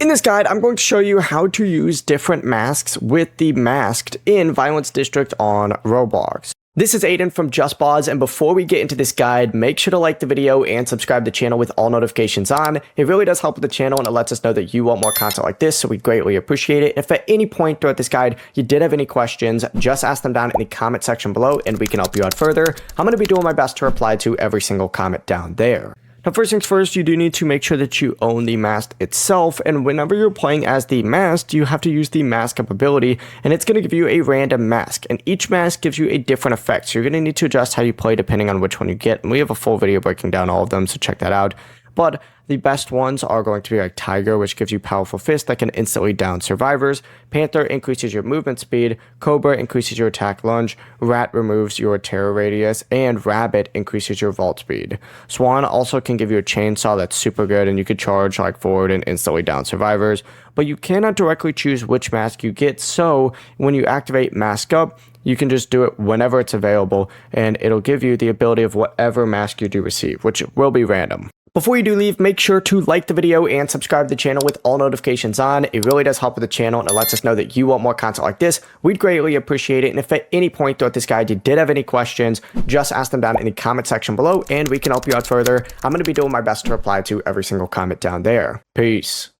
In this guide, I'm going to show you how to use different masks with the masked In Violence District on Roblox. This is Aiden from JustBoz, and before we get into this guide, make sure to like the video and subscribe to the channel with all notifications on. It really does help with the channel, and it lets us know that you want more content like this, so we greatly appreciate it. If at any point throughout this guide you did have any questions, just ask them down in the comment section below, and we can help you out further. I'm going to be doing my best to reply to every single comment down there. Now, first things first, you do need to make sure that you own the mask itself, and whenever you're playing as the masked, you have to use the mask up ability, and it's going to give you a random mask, and each mask gives you a different effect, so you're going to need to adjust how you play depending on which one you get, and we have a full video breaking down all of them, so check that out. But the best ones are going to be like Tiger, which gives you powerful fist that can instantly down survivors. Panther increases your movement speed. Cobra increases your attack lunge. Rat removes your terror radius. And Rabbit increases your vault speed. Swan also can give you a chainsaw that's super good, and you could charge like forward and instantly down survivors. But you cannot directly choose which mask you get, so when you activate Mask Up, you can just do it whenever it's available, and it'll give you the ability of whatever mask you do receive, which will be random. Before you do leave, make sure to like the video and subscribe to the channel with all notifications on. It really does help with the channel, and it lets us know that you want more content like this. We'd greatly appreciate it. And if at any point throughout this guide you did have any questions, just ask them down in the comment section below, and we can help you out further. I'm going to be doing my best to reply to every single comment down there. Peace.